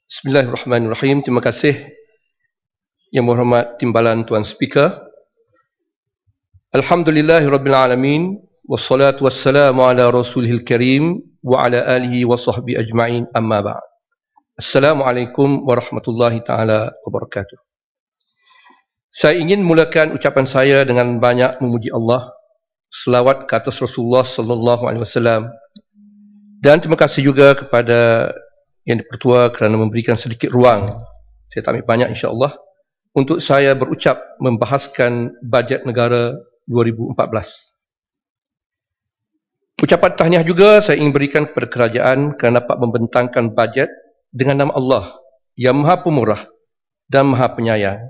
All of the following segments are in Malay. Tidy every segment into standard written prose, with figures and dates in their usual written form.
Bismillahirrahmanirrahim. Terima kasih Yang Berhormat Timbalan Tuan Speaker. Alhamdulillahirrabbilalamin. Wassalatu wassalamu ala rasulihil karim wa ala alihi wa sahbihi ajma'in, amma ba'd. Assalamualaikum warahmatullahi ta'ala wabarakatuh. Saya ingin mulakan ucapan saya dengan banyak memuji Allah, selawat ke atas Rasulullah sallallahu alaihi wasallam, dan terima kasih juga kepada Yang Dipertua kerana memberikan sedikit ruang, saya tak ambil banyak insya-Allah, untuk saya berucap membahaskan bajet negara 2014. Ucapan tahniah juga saya ingin berikan kepada kerajaan kerana dapat membentangkan bajet dengan nama Allah yang Maha Pemurah dan Maha Penyayang,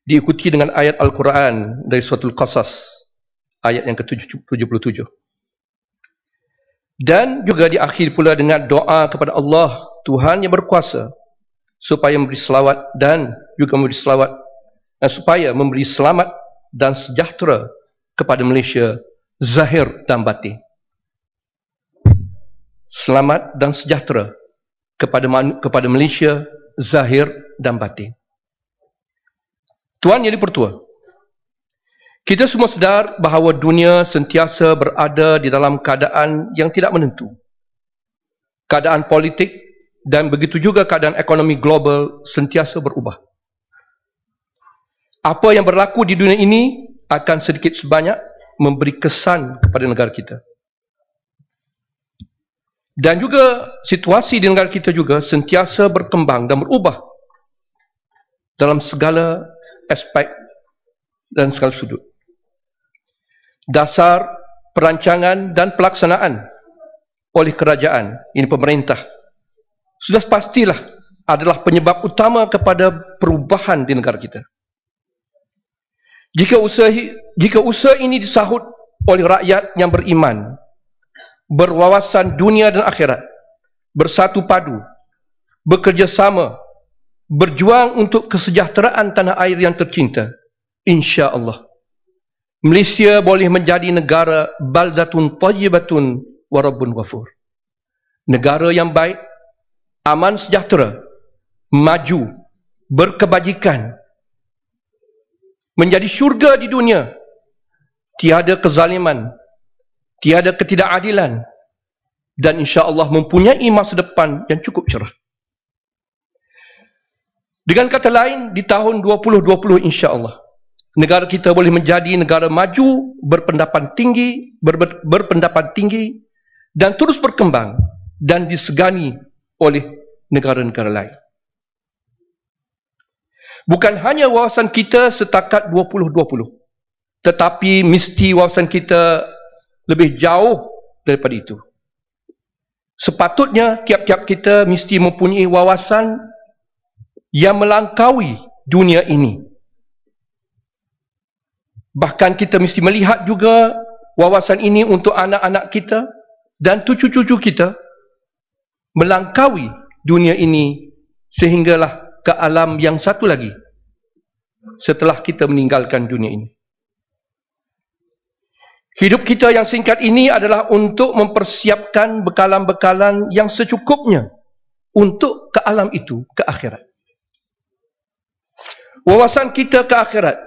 diikuti dengan ayat Al-Quran dari Suratul Qasas ayat yang ke-77, dan juga diakhiri pula dengan doa kepada Allah Tuhan yang berkuasa supaya memberi selawat dan juga memberi selawat dan supaya memberi selamat dan sejahtera kepada Malaysia zahir dan batin. Selamat dan sejahtera kepada Malaysia zahir dan batin. Tuan Yang Dipertua, kita semua sedar bahawa dunia sentiasa berada di dalam keadaan yang tidak menentu. Keadaan politik dan begitu juga keadaan ekonomi global sentiasa berubah. Apa yang berlaku di dunia ini akan sedikit sebanyak memberi kesan kepada negara kita. Dan juga situasi di negara kita juga sentiasa berkembang dan berubah dalam segala aspek dan segala sudut. Dasar perancangan dan pelaksanaan oleh kerajaan, ini pemerintah, sudah pastilah adalah penyebab utama kepada perubahan di negara kita. Jika usaha ini disahut oleh rakyat yang beriman, berwawasan dunia dan akhirat, bersatu padu, bekerjasama, berjuang untuk kesejahteraan tanah air yang tercinta, insya-Allah Malaysia boleh menjadi negara baldatun thayyibatun wa rabbun ghafur. Negara yang baik, aman sejahtera, maju, berkebajikan, menjadi syurga di dunia, tiada kezaliman, tiada ketidakadilan, dan insya-Allah mempunyai masa depan yang cukup cerah. Dengan kata lain, di tahun 2020 insya-Allah negara kita boleh menjadi negara maju, berpendapat tinggi dan terus berkembang dan disegani oleh negara-negara lain. Bukan hanya wawasan kita setakat 2020, tetapi mesti wawasan kita lebih jauh daripada itu. Sepatutnya tiap-tiap kita mesti mempunyai wawasan yang melangkaui dunia ini. Bahkan kita mesti melihat juga wawasan ini untuk anak-anak kita dan cucu-cucu kita melangkaui dunia ini sehinggalah ke alam yang satu lagi setelah kita meninggalkan dunia ini. Hidup kita yang singkat ini adalah untuk mempersiapkan bekalan-bekalan yang secukupnya untuk ke alam itu, ke akhirat. Wawasan kita ke akhirat,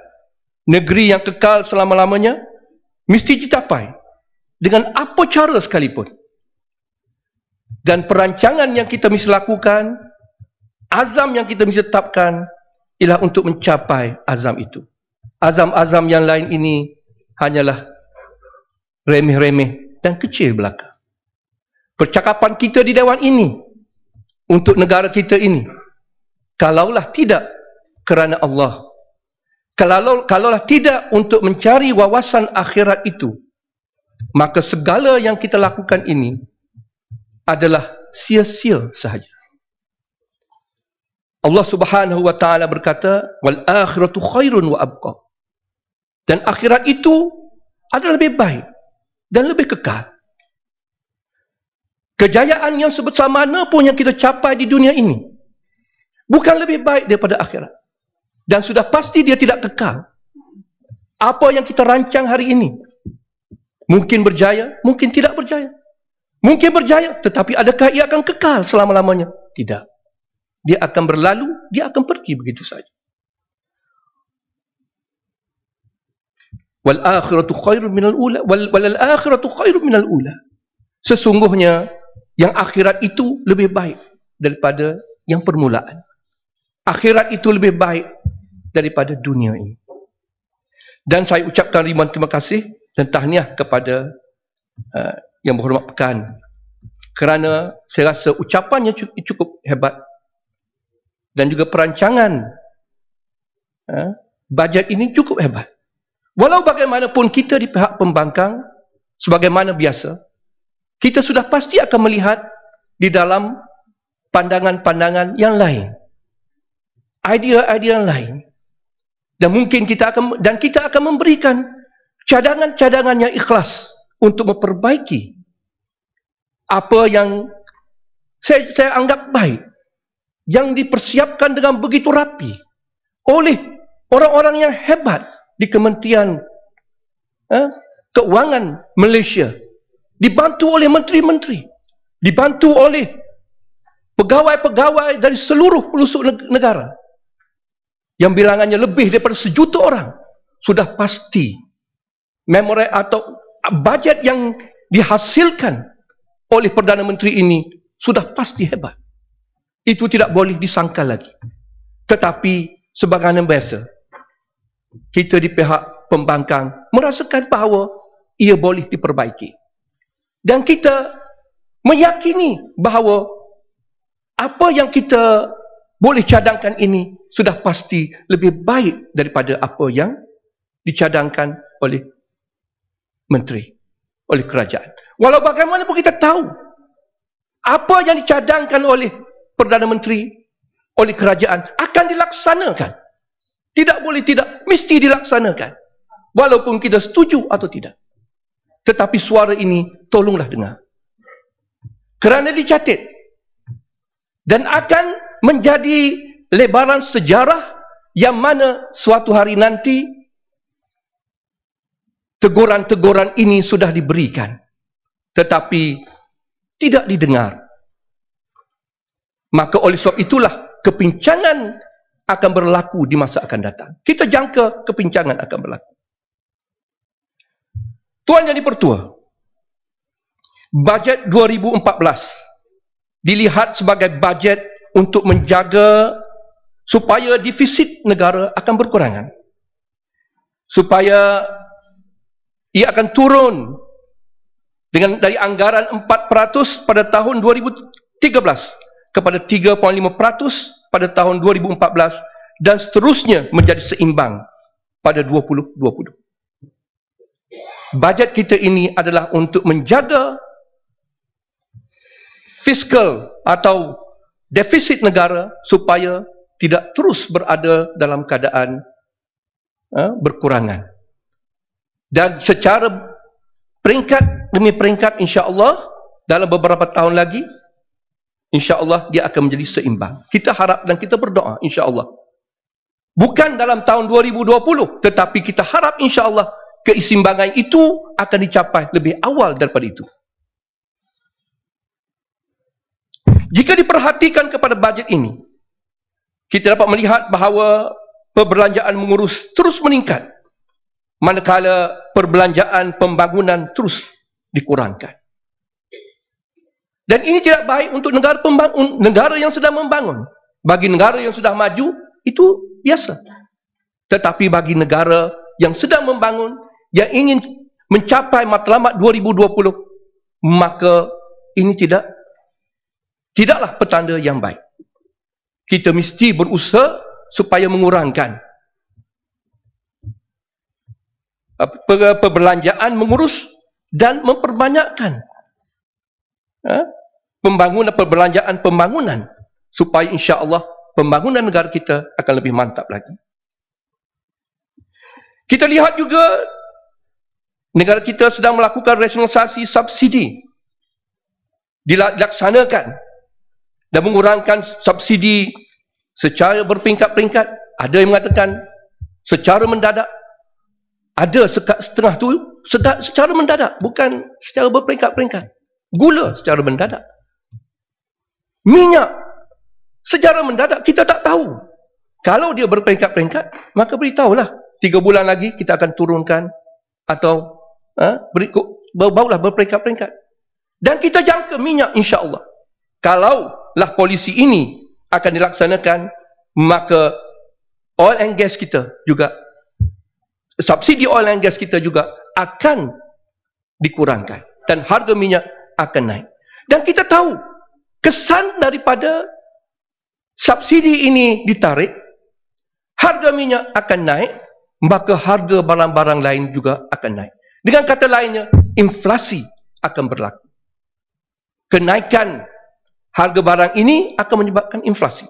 negeri yang kekal selama-lamanya, mesti dicapai dengan apa cara sekalipun. Dan perancangan yang kita mesti lakukan, azam yang kita mesti tetapkan, ialah untuk mencapai azam itu. Azam-azam yang lain ini hanyalah remeh-remeh dan kecil belaka. Percakapan kita di Dewan ini untuk negara kita ini, kalaulah tidak kerana Allah, kalaulah tidak untuk mencari wawasan akhirat itu, maka segala yang kita lakukan ini adalah sia-sia sahaja. Allah Subhanahu wa taala berkata, wal akhiratu khairun wa abqa. Dan akhirat itu adalah lebih baik dan lebih kekal. Kejayaan yang sebesar mana pun yang kita capai di dunia ini bukan lebih baik daripada akhirat. Dan sudah pasti dia tidak kekal. Apa yang kita rancang hari ini, Mungkin berjaya, mungkin tidak berjaya. Mungkin berjaya, tetapi adakah ia akan kekal selama-lamanya? Tidak. Dia akan berlalu, dia akan pergi begitu saja. Wal akhiratu khairun minal ula, wal akhiratu khairun minal ula. Sesungguhnya yang akhirat itu lebih baik daripada yang permulaan. Akhirat itu lebih baik daripada dunia ini. Dan saya ucapkan ribuan terima kasih dan tahniah kepada yang berhormat Pekan, kerana saya rasa ucapannya cukup hebat dan juga perancangan bajet ini cukup hebat. Walau bagaimanapun kita di pihak pembangkang, sebagaimana biasa, kita sudah pasti akan melihat di dalam pandangan-pandangan yang lain, idea-idea yang lain. Dan mungkin kita akan memberikan cadangan-cadangan yang ikhlas untuk memperbaiki apa yang saya anggap baik, yang dipersiapkan dengan begitu rapi oleh orang-orang yang hebat di Kementerian Keuangan Malaysia, dibantu oleh menteri-menteri, dibantu oleh pegawai-pegawai dari seluruh pelosok negara, yang bilangannya lebih daripada 1 juta orang. Sudah pasti memori atau bajet yang dihasilkan oleh Perdana Menteri ini sudah pasti hebat. Itu tidak boleh disangkal lagi. Tetapi sebagaimana biasa, kita di pihak pembangkang merasakan bahawa ia boleh diperbaiki. Dan kita meyakini bahawa apa yang kita boleh cadangkan ini sudah pasti lebih baik daripada apa yang dicadangkan oleh menteri, oleh kerajaan. Walau bagaimanapun kita tahu apa yang dicadangkan oleh Perdana Menteri, oleh kerajaan akan dilaksanakan. Tidak boleh tidak, mesti dilaksanakan. Walaupun kita setuju atau tidak. Tetapi suara ini tolonglah dengar. Kerana dicatat dan akan menjadi lebaran sejarah yang mana suatu hari nanti teguran-teguran ini sudah diberikan, tetapi tidak didengar. Maka oleh sebab itulah kepincangan akan berlaku di masa akan datang. Kita jangka kepincangan akan berlaku. Tuan Yang di-Pertua, bajet 2014 dilihat sebagai bajet untuk menjaga supaya defisit negara akan berkurangan, supaya ia akan turun dari anggaran 4% pada tahun 2013 kepada 3.5% pada tahun 2014 dan seterusnya menjadi seimbang pada 2020. Bajet kita ini adalah untuk menjaga fiskal atau defisit negara supaya tidak terus berada dalam keadaan berkurangan. Dan secara peringkat demi peringkat, insya-Allah dalam beberapa tahun lagi, insya-Allah dia akan menjadi seimbang. Kita harap dan kita berdoa, insya-Allah. Bukan dalam tahun 2020, tetapi kita harap insya-Allah keseimbangan itu akan dicapai lebih awal daripada itu. Jika diperhatikan kepada bajet ini, kita dapat melihat bahawa perbelanjaan mengurus terus meningkat, manakala perbelanjaan pembangunan terus dikurangkan. Dan ini tidak baik untuk negara yang sedang membangun. Bagi negara yang sudah maju, itu biasa. Tetapi bagi negara yang sedang membangun, yang ingin mencapai matlamat 2020, maka ini tidaklah petanda yang baik. Kita mesti berusaha supaya mengurangkan perbelanjaan mengurus dan memperbanyakkan perbelanjaan pembangunan supaya insya-Allah pembangunan negara kita akan lebih mantap lagi. Kita lihat juga negara kita sedang melakukan rasionalisasi subsidi, dilaksanakan dan mengurangkan subsidi secara berperingkat-peringkat. Ada yang mengatakan secara mendadak, ada setengah tu secara mendadak, bukan secara berperingkat-peringkat. Gula secara mendadak. Minyak secara mendadak, kita tak tahu. Kalau dia berperingkat-peringkat, maka beritahulah 3 bulan lagi kita akan turunkan atau barulah berperingkat-peringkat. Dan kita jangka minyak, insya-Allah. Kalaulah polisi ini akan dilaksanakan, maka oil and gas kita juga, subsidi oil and gas kita juga akan dikurangkan dan harga minyak akan naik. Dan kita tahu kesan daripada subsidi ini ditarik, harga minyak akan naik, maka harga barang-barang lain juga akan naik. Dengan kata lainnya, inflasi akan berlaku. Kenaikan harga barang ini akan menyebabkan inflasi.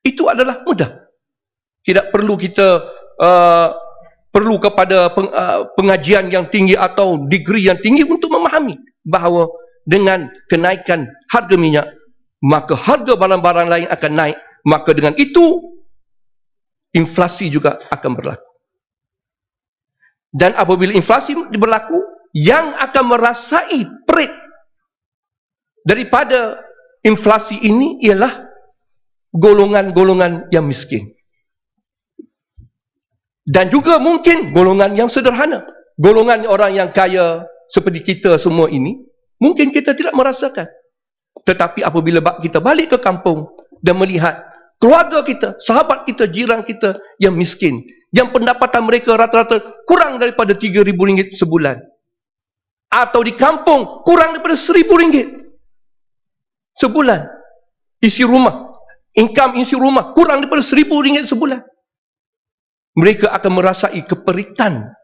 Itu adalah mudah. Tidak perlu kita perlu kepada pengajian yang tinggi atau degree yang tinggi untuk memahami bahawa dengan kenaikan harga minyak, maka harga barang-barang lain akan naik. Maka dengan itu, inflasi juga akan berlaku. Dan apabila inflasi berlaku, yang akan merasai perit daripada inflasi ini ialah golongan-golongan yang miskin. Dan juga mungkin golongan yang sederhana. Golongan orang yang kaya seperti kita semua ini, mungkin kita tidak merasakan. Tetapi apabila kita balik ke kampung dan melihat keluarga kita, sahabat kita, jiran kita yang miskin, yang pendapatan mereka rata-rata kurang daripada RM3,000 sebulan. Atau di kampung kurang daripada RM1,000 sebulan. Isi rumah, income isi rumah kurang daripada RM1,000 sebulan. Mereka akan merasai keperitan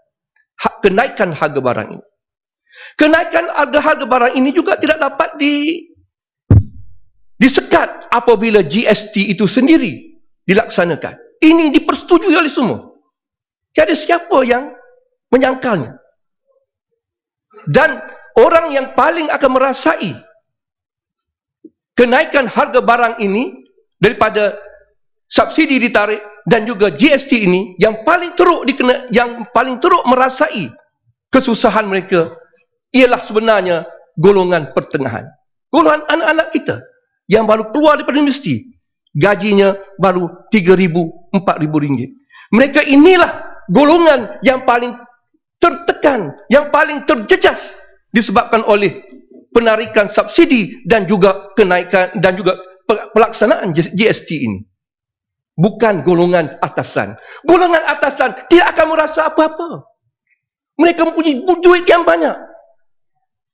kenaikan harga barang ini. Kenaikan harga barang ini juga tidak dapat disekat apabila GST itu sendiri dilaksanakan. Ini dipersetujui oleh semua. Tiada siapa yang menyangkalnya. Dan orang yang paling akan merasai kenaikan harga barang ini daripada subsidi ditarik dan juga GST ini, yang paling teruk merasai kesusahan mereka ialah sebenarnya golongan pertengahan. Golongan anak-anak kita yang baru keluar daripada universiti, gajinya baru RM3,000, RM4,000. Mereka inilah golongan yang paling tertekan, yang paling terjejas disebabkan oleh penarikan subsidi dan juga kenaikan dan juga pelaksanaan GST ini. Bukan golongan atasan. Golongan atasan tidak akan merasa apa-apa. Mereka mempunyai duit yang banyak.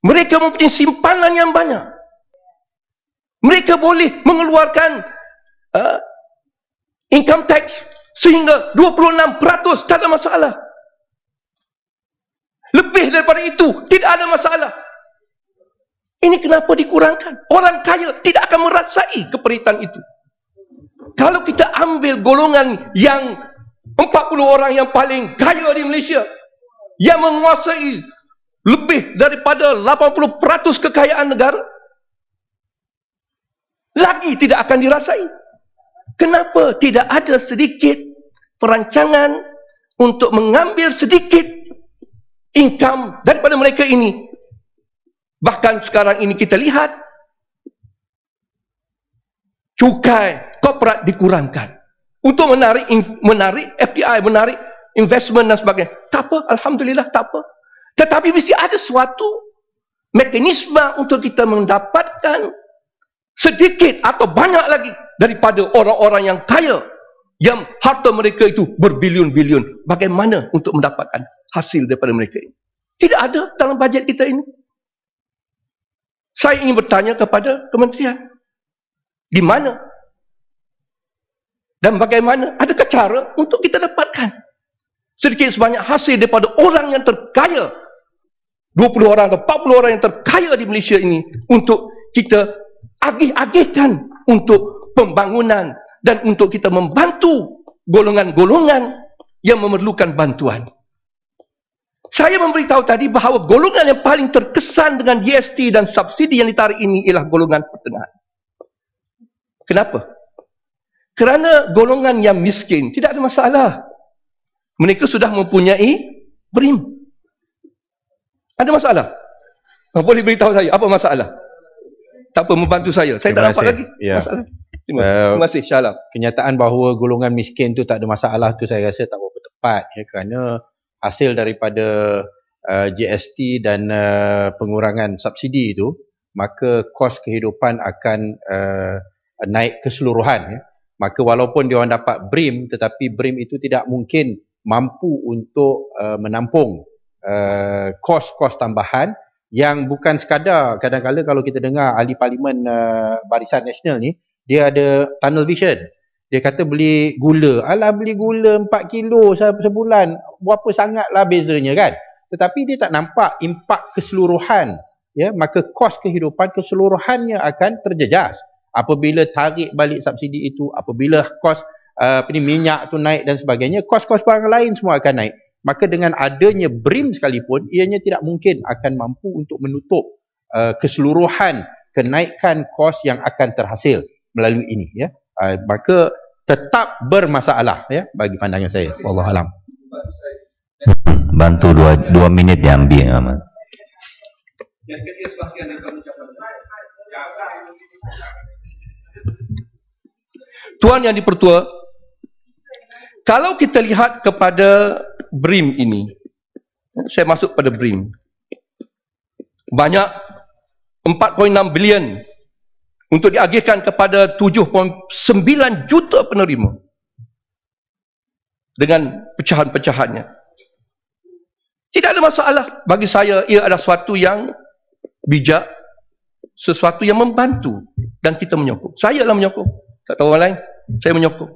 Mereka mempunyai simpanan yang banyak. Mereka boleh mengeluarkan income tax sehingga 26%, tak ada masalah. Lebih daripada itu, tidak ada masalah. Ini kenapa dikurangkan? Orang kaya tidak akan merasai keperitan itu. Kalau kita ambil golongan yang 40 orang yang paling kaya di Malaysia, yang menguasai lebih daripada 80% kekayaan negara, lagi tidak akan dirasai. Kenapa tidak ada sedikit perancangan untuk mengambil sedikit income daripada mereka ini? Bahkan sekarang ini kita lihat cukai korporat dikurangkan untuk menarik FDI, menarik investment dan sebagainya. Tak apa, alhamdulillah, tak apa. Tetapi mesti ada suatu mekanisme untuk kita mendapatkan sedikit atau banyak lagi daripada orang-orang yang kaya, yang harta mereka itu berbilion-bilion. Bagaimana untuk mendapatkan hasil daripada mereka ini? Tidak ada dalam bajet kita ini. Saya ingin bertanya kepada kementerian, di mana dan bagaimana? Adakah cara untuk kita dapatkan sedikit sebanyak hasil daripada orang yang terkaya, 20 orang atau 40 orang yang terkaya di Malaysia ini, untuk kita agih-agihkan untuk pembangunan dan untuk kita membantu golongan-golongan yang memerlukan bantuan. Saya memberitahu tadi bahawa golongan yang paling terkesan dengan GST dan subsidi yang ditarik ini ialah golongan pertengahan. Kenapa? Kerana golongan yang miskin tidak ada masalah. Mereka sudah mempunyai BRIM. Ada masalah? Boleh beritahu saya apa masalah? Tak apa, membantu saya. Saya tak nampak lagi masalah. Terima kasih, Shah Alam. Kenyataan bahawa golongan miskin tu tak ada masalah tu saya rasa tak berapa tepat, ya, kerana hasil daripada GST dan pengurangan subsidi itu, maka kos kehidupan akan naik keseluruhan, ya. Maka walaupun dia orang dapat BRIM, tetapi BRIM itu tidak mungkin mampu untuk menampung kos-kos tambahan yang bukan sekadar, kadang-kadang kalau kita dengar ahli parlimen Barisan Nasional ni, dia ada tunnel vision. Dia kata beli gula, alah beli gula 4 kilo sebulan, berapa sangatlah bezanya kan. Tetapi dia tak nampak impak keseluruhan, ya, maka kos kehidupan keseluruhannya akan terjejas. Apabila tarik balik subsidi itu, apabila kos minyak tu naik dan sebagainya, kos-kos barang lain semua akan naik. Maka dengan adanya BRIM sekalipun, ianya tidak mungkin akan mampu untuk menutup keseluruhan kenaikan kos yang akan terhasil melalui ini, ya. Maka tetap bermasalah, ya, bagi pandangan saya. Wallahualam. Bantu 2 minit diambil, Ahmad. Tuan yang dipertua, kalau kita lihat kepada BRIM ini, saya masuk pada BRIM, banyak 4.6 bilion untuk diagihkan kepada 7.9 juta penerima dengan pecahan-pecahannya. Tidak ada masalah. Bagi saya, ia adalah sesuatu yang bijak, sesuatu yang membantu, dan kita menyokong. Saya lah menyokong, tak tahu orang lain, saya menyokong.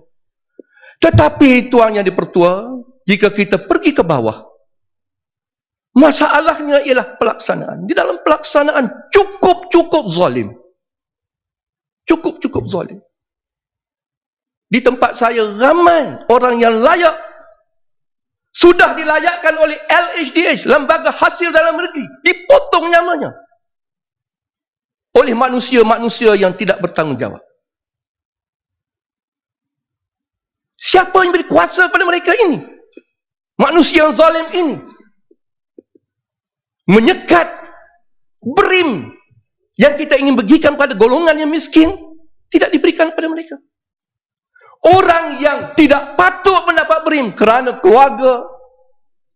Tetapi tuan yang dipertua, jika kita pergi ke bawah, masalahnya ialah pelaksanaan. Di dalam pelaksanaan cukup zalim. Cukup zalim. Di tempat saya ramai orang yang layak, sudah dilayakkan oleh LHDH, Lembaga Hasil Dalam Negeri, dipotong namanya oleh manusia-manusia yang tidak bertanggungjawab. Siapa yang beri kuasa kepada mereka ini? Manusia yang zalim ini menyekat BRIM yang kita ingin bagikan pada golongan yang miskin, tidak diberikan kepada mereka. Orang yang tidak patut mendapat BRIM kerana keluarga,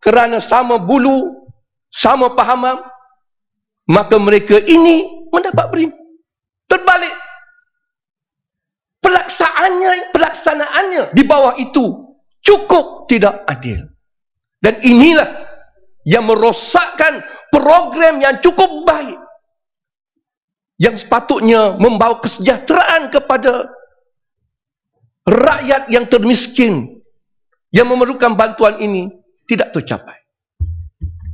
kerana sama bulu, sama pahaman, maka mereka ini mendapat BRIM. Terbalik, pelaksanaannya di bawah itu cukup tidak adil. Dan inilah yang merosakkan program yang cukup baik, yang sepatutnya membawa kesejahteraan kepada rakyat yang termiskin, yang memerlukan bantuan ini, tidak tercapai.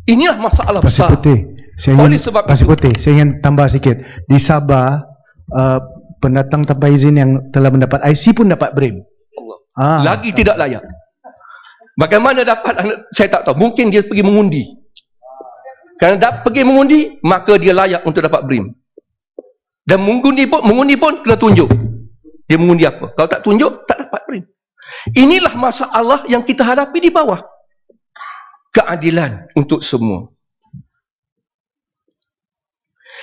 Inilah masalah besar. Oleh sebab itu, saya ingin tambah sikit. Di Sabah, pendatang tanpa izin yang telah mendapat IC pun dapat BRIM. Lagi tidak layak. Bagaimana dapat, saya tak tahu. Mungkin dia pergi mengundi. Kerana pergi mengundi, maka dia layak untuk dapat BRIM. Dan mengundi pun kena tunjuk dia mengundi apa. Kalau tak tunjuk, tak dapat BRIM. Inilah masalah yang kita hadapi di bawah. Keadilan untuk semua.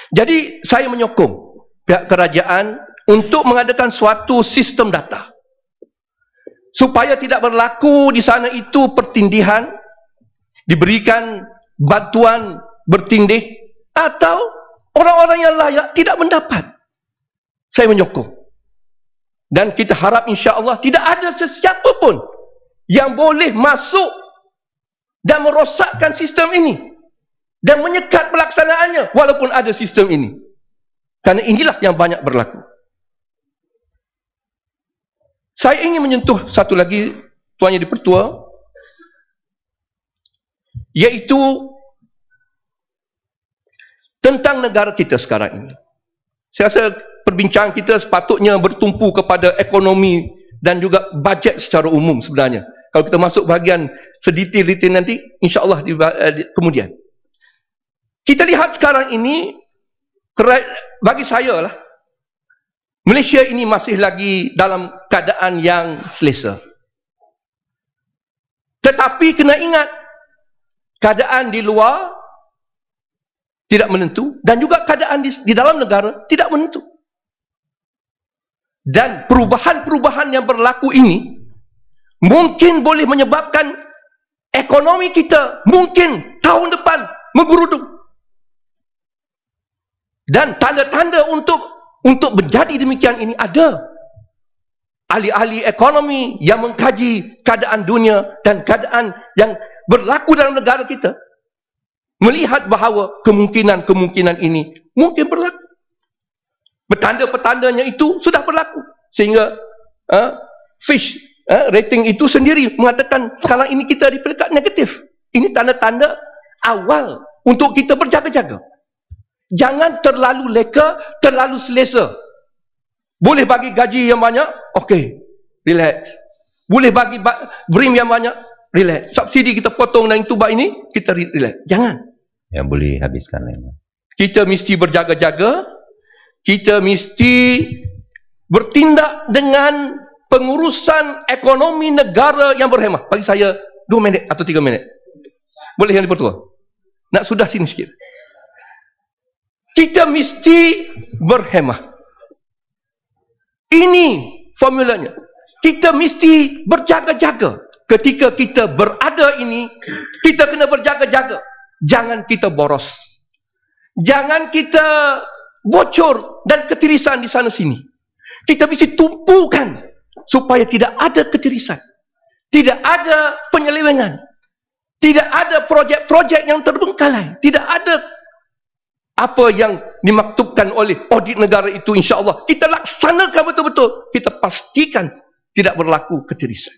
Jadi saya menyokong pihak kerajaan untuk mengadakan suatu sistem data, supaya tidak berlaku di sana itu pertindihan, diberikan bantuan bertindih, atau orang-orang yang layak tidak mendapat. Saya menyokong. Dan kita harap insya-Allah tidak ada sesiapa pun yang boleh masuk dan merosakkan sistem ini dan menyekat pelaksanaannya walaupun ada sistem ini. Kerana inilah yang banyak berlaku. Saya ingin menyentuh satu lagi, Tuan Yang Dipertua, iaitu tentang negara kita sekarang ini. Saya rasa perbincangan kita sepatutnya bertumpu kepada ekonomi dan juga bajet secara umum sebenarnya. Kalau kita masuk bahagian sedetail-detail nanti, insya-Allah kemudian. Kita lihat sekarang ini, bagi saya lah, Malaysia ini masih lagi dalam keadaan yang selesa. Tetapi kena ingat, keadaan di luar tidak menentu, dan juga keadaan di dalam negara tidak menentu. Dan perubahan-perubahan yang berlaku ini mungkin boleh menyebabkan ekonomi kita mungkin tahun depan menggeruduk. Dan tanda-tanda untuk menjadi demikian ini ada. Ahli-ahli ekonomi yang mengkaji keadaan dunia dan keadaan yang berlaku dalam negara kita melihat bahawa kemungkinan-kemungkinan ini mungkin berlaku. Petanda-petandanya itu sudah berlaku. Sehingga Fitch rating itu sendiri mengatakan sekarang ini kita di peringkat negatif. Ini tanda-tanda awal untuk kita berjaga-jaga. Jangan terlalu leka, terlalu selesa. Boleh bagi gaji yang banyak, okey, relax. Boleh bagi BRIM yang banyak, relax. Subsidi kita potong dan itu ini, kita relax. Jangan. Yang boleh habiskan lagi. Kita mesti berjaga-jaga. Kita mesti bertindak dengan pengurusan ekonomi negara yang berhemah. Bagi saya 2 minit atau 3 minit. Boleh yang dipertua? Nak sudah sini sikit. Kita mesti berhemah. Ini formulanya. Kita mesti berjaga-jaga. Ketika kita berada ini, kita kena berjaga-jaga. Jangan kita boros. Jangan kita bocor dan ketirisan di sana sini. Kita mesti tumpukan supaya tidak ada ketirisan. Tidak ada penyelewengan. Tidak ada projek-projek yang terbengkalai. Tidak ada apa yang dimaktubkan oleh audit negara itu, insya-Allah kita laksanakan betul-betul. Kita pastikan tidak berlaku ketirisan.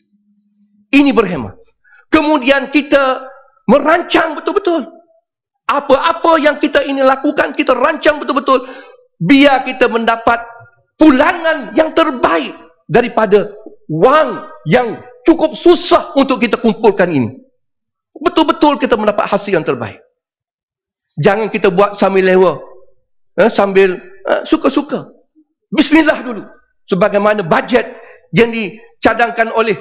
Ini berhemah. Kemudian kita merancang betul-betul. Apa-apa yang kita ini lakukan, kita rancang betul-betul. Biar kita mendapat pulangan yang terbaik daripada wang yang cukup susah untuk kita kumpulkan ini. Betul-betul kita mendapat hasil yang terbaik. Jangan kita buat sambil lewa, sambil suka-suka. Bismillah dulu. Sebagaimana bajet yang dicadangkan oleh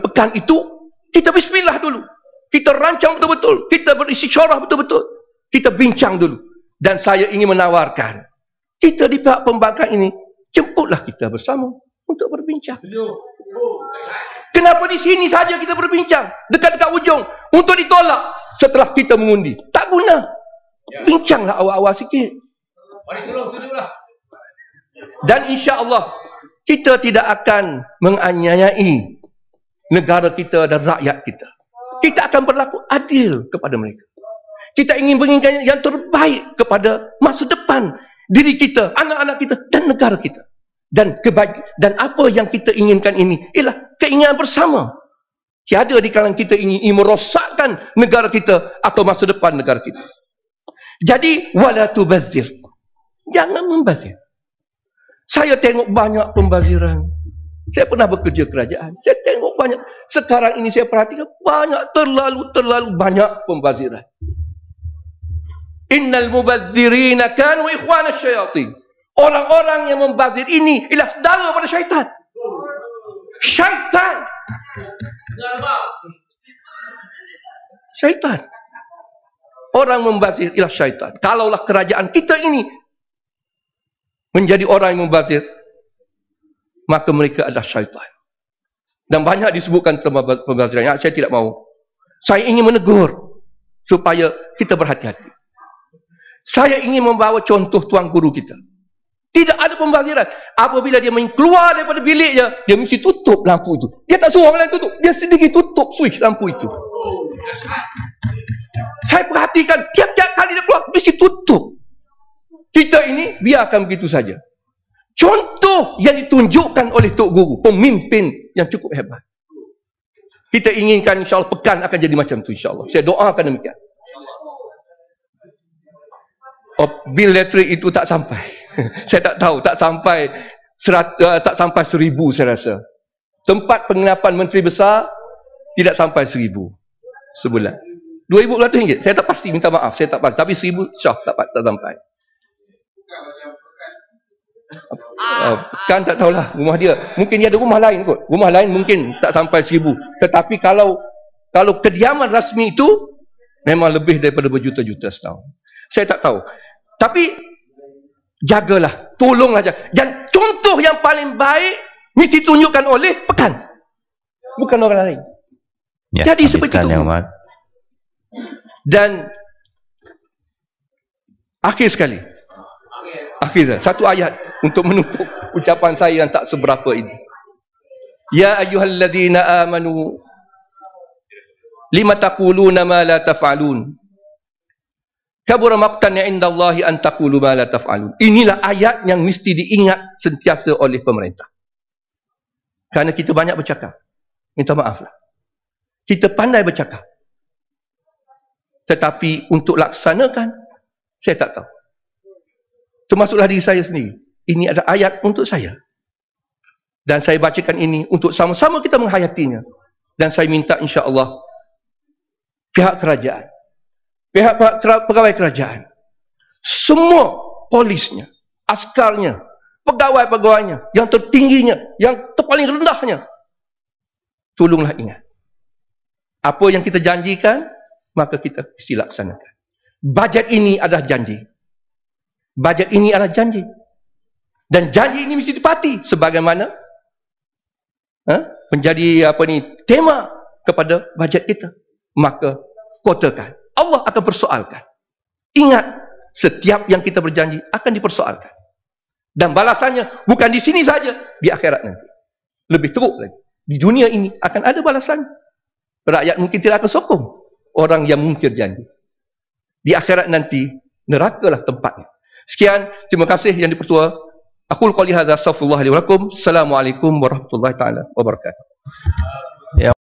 pekan itu, kita bismillah dulu. Kita rancang betul-betul. Kita beristisyarah betul-betul. Kita bincang dulu. Dan saya ingin menawarkan, kita di pihak pembangkang ini, jemputlah kita bersama untuk berbincang. Kenapa di sini saja kita berbincang? Dekat-dekat ujung. Untuk ditolak setelah kita mengundi. Tak guna. Bincanglah awal-awal sikit. Dan insya-Allah kita tidak akan menganiayai negara kita dan rakyat kita. Kita akan berlaku adil kepada mereka. Kita ingin menginginkan yang terbaik kepada masa depan diri kita, anak-anak kita dan negara kita. Dan apa yang kita inginkan ini ialah keinginan bersama. Tiada di kalangan kita ingin merosakkan negara kita atau masa depan negara kita. Jadi wala tubazzir. Jangan membazir. Saya tengok banyak pembaziran. Saya pernah bekerja kerajaan. Saya tengok banyak. Sekarang ini saya perhatikan banyak, terlalu banyak pembaziran. Innal mubazzirina kanu ikhwana syayatin. Orang-orang yang membazir ini ialah saudara pada syaitan. Syaitan. Syaitan. Orang membazir ialah syaitan. Kalaulah kerajaan kita ini menjadi orang yang membazir, maka mereka adalah syaitan. Dan banyak disebutkan tentang pembaziran. Saya tidak mahu. Saya ingin menegur supaya kita berhati-hati. Saya ingin membawa contoh tuan guru kita. Tidak ada pembaziran. Apabila dia keluar daripada biliknya, dia mesti tutup lampu itu. Dia tak suruh orang lain tutup. Dia sendiri tutup switch lampu itu. Saya perhatikan tiap-tiap kali dia keluar, mesti tutup. Kita ini biarkan begitu saja. Contoh yang ditunjukkan oleh Tok Guru, pemimpin yang cukup hebat. Kita inginkan insya-Allah pekan akan jadi macam tu insya-Allah. Saya doakan demikian. Bil elektrik itu tak sampai. Saya tak tahu, tak sampai 1,000 saya rasa. Tempat penginapan menteri besar tidak sampai 1,000 sebulan. RM2,200. Saya tak pasti, minta maaf, saya tak pasti. Tapi 1,000 syah tak sampai. Kan tak tahulah rumah dia. Mungkin dia ada rumah lain kot. Rumah lain mungkin tak sampai 1,000. Tetapi kalau kediaman rasmi itu Memang lebih daripada berjuta-juta setahun. Saya tak tahu. Tapi jagalah, tolonglah jaga. Dan contoh yang paling baik mesti tunjukkan oleh pekan, bukan orang lain. Ya, jadi seperti itu. Dan akhir sekali, satu ayat untuk menutup ucapan saya yang tak seberapa ini. Ya ayyuhalladzina amanu lima taquluna ma la taf'alun kabura maqtan 'indallahi an taqulu ma la taf'alun. Inilah ayat yang mesti diingat sentiasa oleh pemerintah. Kerana kita banyak bercakap. Minta maaflah. Kita pandai bercakap. Tetapi untuk laksanakan, saya tak tahu. Termasuklah diri saya sendiri. Ini ada ayat untuk saya. Dan saya bacakan ini untuk sama-sama kita menghayatinya. Dan saya minta insya-Allah pihak kerajaan, pihak pegawai kerajaan, semua polisnya, askarnya, pegawai-pegawainya, yang tertingginya, yang terpaling rendahnya, tolonglah ingat. Apa yang kita janjikan, maka kita mesti laksanakan. Bajet ini adalah janji. Bajet ini adalah janji. Dan janji ini mesti dipati sebagaimana menjadi tema kepada bajet kita. Maka kotakan, Allah akan persoalkan. Ingat, setiap yang kita berjanji akan dipersoalkan. Dan balasannya bukan di sini saja, di akhirat nanti. Lebih teruk lagi. Di dunia ini akan ada balasan. Rakyat mungkin tidak akan sokong orang yang mungkir janji. Di akhirat nanti, nerakalah tempatnya. Sekian, terima kasih yang dipertua. Aqul qouli hadza astaghfirullah li wa lakum. Assalamualaikum warahmatullahi taala wabarakatuh.